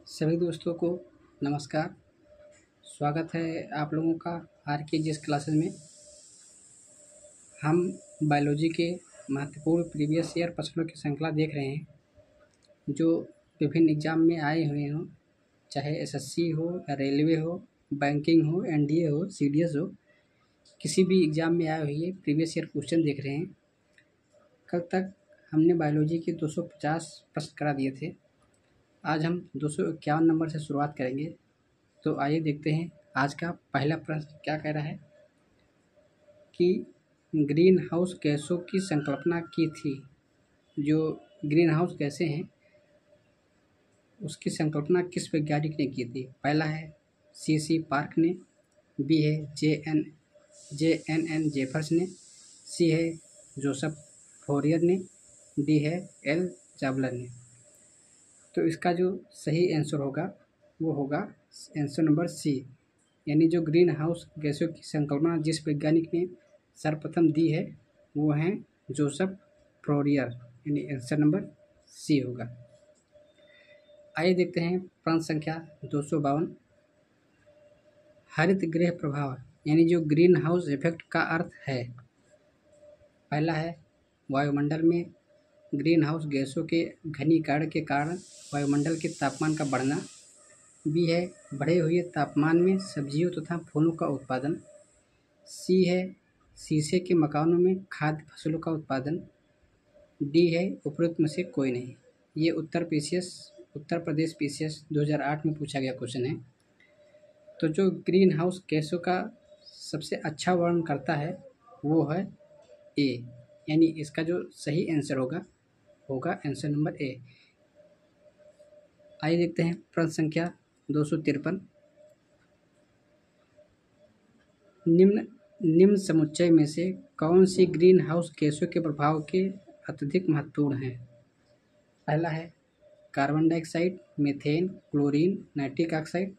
सभी दोस्तों को नमस्कार। स्वागत है आप लोगों का आर के जी एस क्लासेस में। हम बायोलॉजी के महत्वपूर्ण प्रीवियस ईयर प्रश्नों की श्रृंखला देख रहे हैं जो विभिन्न एग्जाम में आए हुए हों, चाहे एसएससी हो या रेलवे हो, बैंकिंग हो, एनडीए हो, सीडीएस हो, किसी भी एग्जाम में आए हुए प्रीवियस ईयर क्वेश्चन देख रहे हैं। कल तक हमने बायोलॉजी के 250 प्रश्न करा दिए थे। आज हम 251 नंबर से शुरुआत करेंगे। तो आइए देखते हैं आज का पहला प्रश्न क्या कह रहा है कि ग्रीन हाउस गैसों की संकल्पना की थी। जो ग्रीन हाउस गैसें हैं उसकी संकल्पना किस वैज्ञानिक ने की थी? पहला है C.C. पार्क ने, बी है J.N.N. जेफर्स ने, सी है जोसेफ फोरियर ने, डी है एल चावलर ने। तो इसका जो सही आंसर होगा वो होगा आंसर नंबर सी, यानी जो ग्रीन हाउस गैसों की संकल्पना जिस वैज्ञानिक ने सर्वप्रथम दी है वो हैं जोसेफ फोरियर, यानी आंसर नंबर सी होगा। आइए देखते हैं प्रश्न संख्या 252। हरित गृह प्रभाव यानी जो ग्रीन हाउस इफेक्ट का अर्थ है। पहला है वायुमंडल में ग्रीन हाउस गैसों के घनीकरण के कारण वायुमंडल के तापमान का बढ़ना। बी है बढ़े हुए तापमान में सब्जियों तथा फूलों का उत्पादन। सी है शीशे के मकानों में खाद्य फसलों का उत्पादन। डी है उपरोक्त में से कोई नहीं। ये उत्तर प्रदेश पीसीएस 2008 में पूछा गया क्वेश्चन है। तो जो ग्रीन हाउस गैसों का सबसे अच्छा वर्णन करता है वो है ए, यानी इसका जो सही आंसर होगा आंसर नंबर ए। आइए देखते हैं प्रश्न संख्या 253। निम्न समुच्चय में से कौन सी ग्रीन हाउस गैसों के प्रभाव के अत्यधिक महत्वपूर्ण है? पहला है carbon dioxide, methane, chlorine, nitric oxide.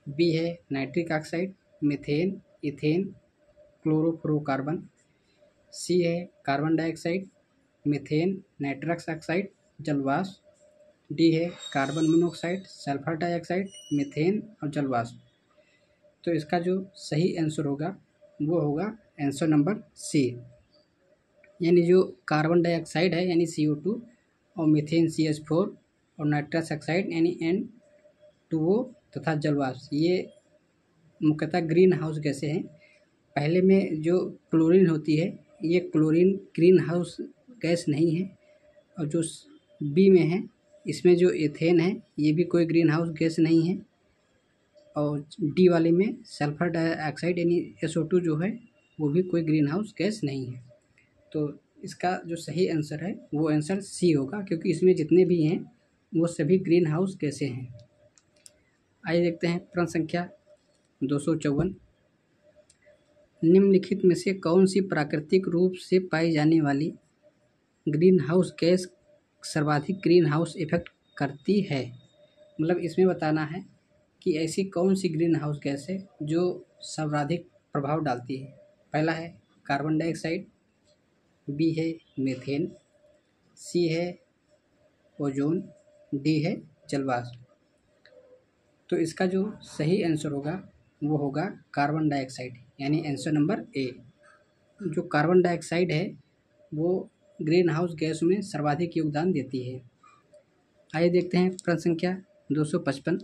B है nitric oxide, methane, ethane, chlorofluorocarbon. C है carbon dioxide, methane, nitrous oxide, जलवाष्प। डी है carbon monoxide, sulphur dioxide, methane और जलवाष्प। तो इसका जो सही आंसर होगा वो होगा आंसर नंबर सी, यानी जो कार्बन डाइऑक्साइड है यानी CO2 और मीथेन CH4 और नाइट्रस ऑक्साइड यानी N2O तथा जलवाष्प, ये मुख्यतः ग्रीन हाउस गैसें हैं। पहले में जो क्लोरीन होती है ये क्लोरीन ग्रीन हाउस गैस नहीं है, और जो बी में है इसमें जो एथेन है ये भी कोई ग्रीन हाउस गैस नहीं है, और डी वाले में सल्फर डाइऑक्साइड यानी SO2 जो है वो भी कोई ग्रीन हाउस गैस नहीं है। तो इसका जो सही आंसर है वो आंसर सी होगा, क्योंकि इसमें जितने भी हैं वो सभी ग्रीन हाउस गैसें हैं। आइए देखते हैं प्रश्न संख्या 254। निम्नलिखित में से कौन सी प्राकृतिक रूप से पाई जाने वाली ग्रीन हाउस गैस सर्वाधिक ग्रीन हाउस इफेक्ट करती है? मतलब इसमें बताना है कि ऐसी कौन सी ग्रीन हाउस गैस है जो सर्वाधिक प्रभाव डालती है। पहला है कार्बन डाइऑक्साइड, बी है मीथेन, सी है ओजोन, डी है जलवाष्प। तो इसका जो सही आंसर होगा वो होगा कार्बन डाइऑक्साइड, यानी आंसर नंबर ए। जो कार्बन डाइऑक्साइड है वो ग्रीन हाउस गैस में सर्वाधिक योगदान देती है। आइए देखते हैं प्रश्न संख्या 255।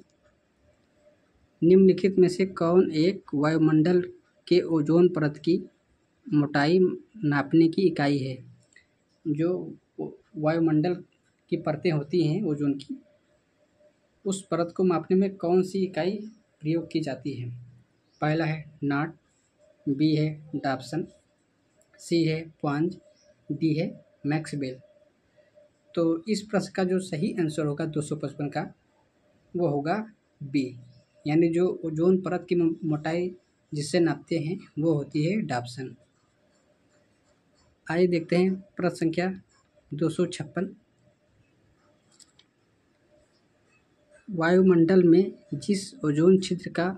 निम्नलिखित में से कौन एक वायुमंडल के ओजोन परत की मोटाई नापने की इकाई है? जो वायुमंडल की परतें होती हैं ओजोन की, उस परत को मापने में कौन सी इकाई प्रयोग की जाती है? पहला है नाट, बी है डाप्सन, सी है प्वांज, डी है मैक्सवेल। तो इस प्रश्न का जो सही आंसर होगा 255 का वो होगा बी, यानी जो ओजोन परत की मोटाई जिससे नापते हैं वो होती है डाप्सन। आइए देखते हैं प्रश्न संख्या 256। वायुमंडल में जिस ओजोन छिद्र का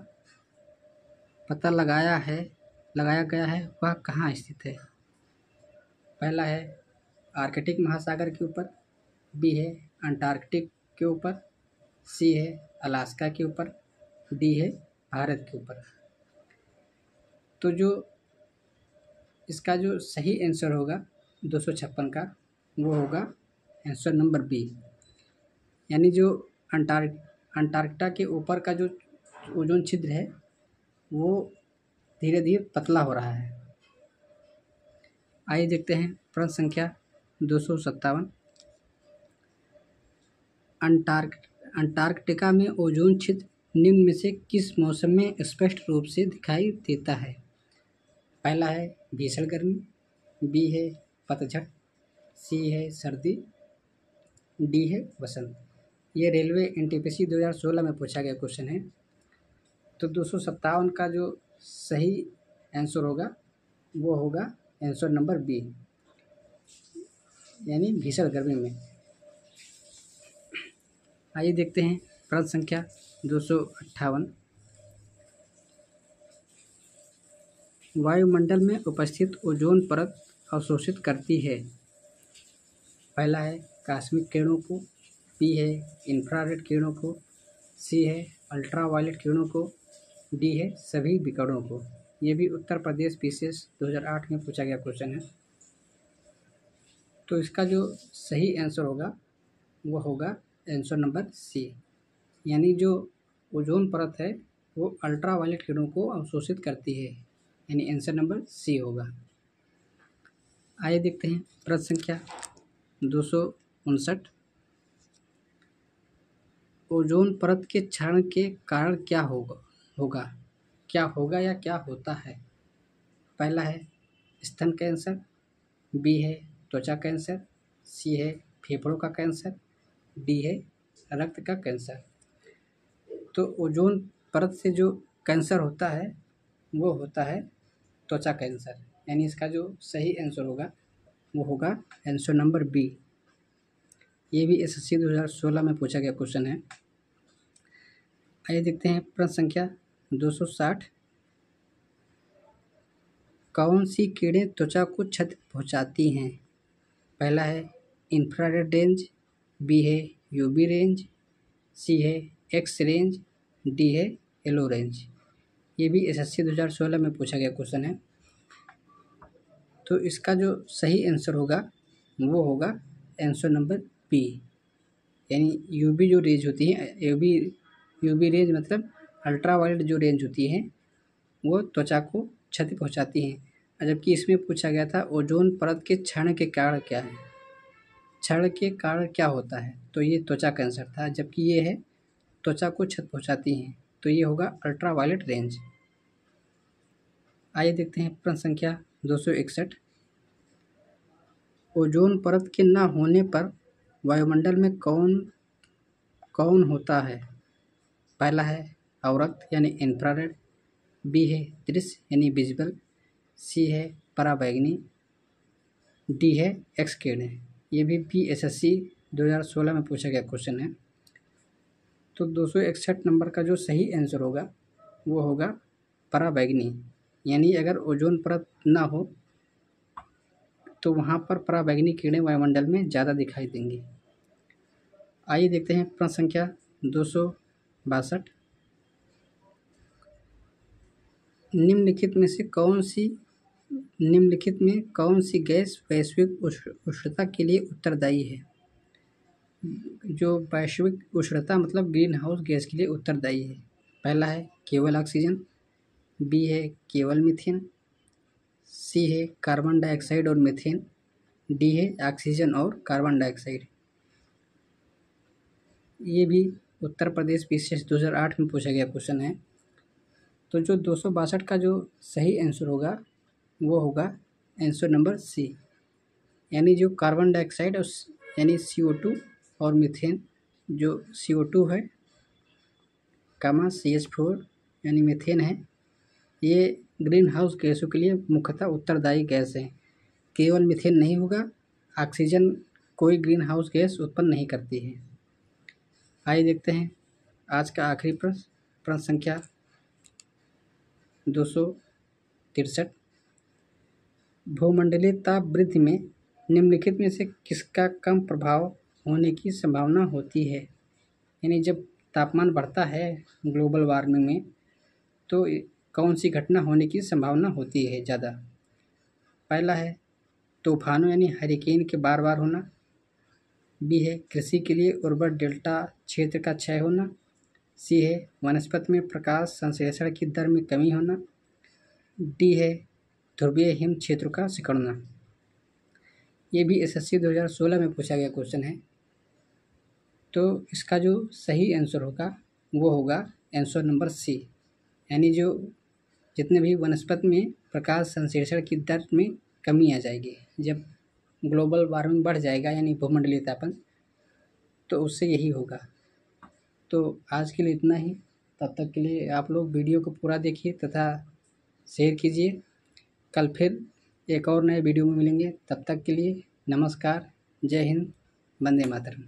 पता लगाया गया है वह कहाँ स्थित है? पहला है आर्कटिक महासागर के ऊपर, बी है अंटार्कटिक के ऊपर, सी है अलास्का के ऊपर, डी है भारत के ऊपर। तो जो इसका जो सही आंसर होगा 256 का, वो होगा आंसर नंबर बी। यानी जो अंटार्कटिका के ऊपर का जो ओजोन छिद्र है वो धीरे धीरे पतला हो रहा है। आइए देखते हैं प्रश्न संख्या 257। अंटार्कटिका में ओजोन छिद्र निम्न में से किस मौसम में स्पष्ट रूप से दिखाई देता है? पहला है भीषण गर्मी, बी है पतझड़, सी है सर्दी, डी है वसंत। ये रेलवे एनटीपीसी 2016 में पूछा गया क्वेश्चन है। तो 257 का जो सही आंसर होगा वो होगा आंसर नंबर बी, यानी भीषण गर्मी में। आइए देखते हैं प्रश्न संख्या 258। वायुमंडल में उपस्थित ओजोन परत अवशोषित करती है। पहला है कॉस्मिक किरणों को, बी है इंफ्रारेड किरणों को, सी है अल्ट्रावायलेट किरणों को, डी है सभी विकिरणों को। ये भी उत्तर प्रदेश पीसीएस 2008 में पूछा गया क्वेश्चन है। तो इसका जो सही आंसर होगा वो होगा आंसर नंबर सी, यानी जो ओजोन परत है वो अल्ट्रावायलेट किरणों को अवशोषित करती है, यानी आंसर नंबर सी होगा। आइए देखते हैं प्रश्न संख्या 259। ओजोन परत के क्षरण के कारण क्या होगा या क्या होता है? पहला है स्तन कैंसर, बी है त्वचा कैंसर, सी है फेफड़ों का कैंसर, डी है रक्त का कैंसर। तो ओजोन परत से जो कैंसर होता है वो होता है त्वचा कैंसर, यानी इसका जो सही आंसर होगा वो होगा आंसर नंबर बी। ये भी एसएससी 2016 में पूछा गया क्वेश्चन है। आइए देखते हैं प्रश्न संख्या 260। कौन सी किरणें त्वचा को क्षति पहुंचाती हैं? पहला है इंफ्रारेड रेंज, बी है यूवी रेंज, सी है एक्स रेंज, डी है एलो रेंज। ये भी एसएससी 2016 में पूछा गया क्वेश्चन है। तो इसका जो सही आंसर होगा वो होगा आंसर नंबर बी, यानी यूवी जो रेंज होती है, यूवी रेंज मतलब अल्ट्रावायलेट जो रेंज होती है वो त्वचा को क्षति पहुंचाती हैं। जबकि इसमें पूछा गया था ओजोन परत के क्षरण के कारण क्या है, क्षरण के कारण क्या होता है, तो ये त्वचा कैंसर था। जबकि ये है त्वचा को क्षति पहुंचाती हैं, तो ये होगा अल्ट्रावायलेट रेंज। आइए देखते हैं प्रश्न संख्या 261। ओजोन परत के न होने पर वायुमंडल में कौन होता है? पहला है अवरक्त यानी इंफ्रारेड, बी है दृश्य यानी विजिबल, सी है पराबैंगनी, डी है एक्स किरणें। ये भी एसएससी 2016 में पूछा गया क्वेश्चन है। तो 261 नंबर का जो सही आंसर होगा वो होगा पराबैंगनी, यानी अगर ओजोन परत ना हो तो वहाँ पर पराबैंगनी किरणें वायुमंडल में ज़्यादा दिखाई देंगी। आइए देखते हैं प्रश्न संख्या 262। निम्नलिखित में कौन सी गैस वैश्विक उष्णता के लिए उत्तरदायी है? जो वैश्विक उष्णता मतलब ग्रीन हाउस गैस के लिए उत्तरदायी है। पहला है केवल ऑक्सीजन, बी है केवल मीथेन, सी है कार्बन डाइऑक्साइड और मीथेन, डी है ऑक्सीजन और कार्बन डाइऑक्साइड। ये भी उत्तर प्रदेश पीसीएस 2008 में पूछा गया क्वेश्चन है। तो जो 262 का जो सही आंसर होगा वो होगा आंसर नंबर सी, यानी जो कार्बन डाइऑक्साइड और यानी CO2 और मीथेन, जो CO2 है कामा CH4 यानी मीथेन है, ये ग्रीन हाउस गैसों के लिए मुख्यतः उत्तरदायी गैस है। केवल मीथेन नहीं होगा, ऑक्सीजन कोई ग्रीन हाउस गैस उत्पन्न नहीं करती है। आइए देखते हैं आज का आखिरी प्रश्न संख्या 263। भूमंडलीय ताप वृद्धि में निम्नलिखित में से किसका कम प्रभाव होने की संभावना होती है? यानी जब तापमान बढ़ता है ग्लोबल वार्मिंग में तो कौन सी घटना होने की संभावना होती है ज़्यादा? पहला है तूफानों यानी हरिकेन के बार बार होना। बी है कृषि के लिए उर्वर डेल्टा क्षेत्र का क्षय होना। सी है वनस्पति में प्रकाश संश्लेषण की दर में कमी होना। डी है ध्रुवीय हिम क्षेत्रों का सिकुड़ना। ये भी एसएससी 2016 में पूछा गया क्वेश्चन है। तो इसका जो सही आंसर होगा वो होगा आंसर नंबर सी, यानी जो जितने भी वनस्पति में प्रकाश संश्लेषण की दर में कमी आ जाएगी जब ग्लोबल वार्मिंग बढ़ जाएगा यानी भूमंडलीय तापन, तो उससे यही होगा। तो आज के लिए इतना ही। तब तक के लिए आप लोग वीडियो को पूरा देखिए तथा शेयर कीजिए। कल फिर एक और नए वीडियो में मिलेंगे। तब तक के लिए नमस्कार, जय हिंद, वंदे मातरम।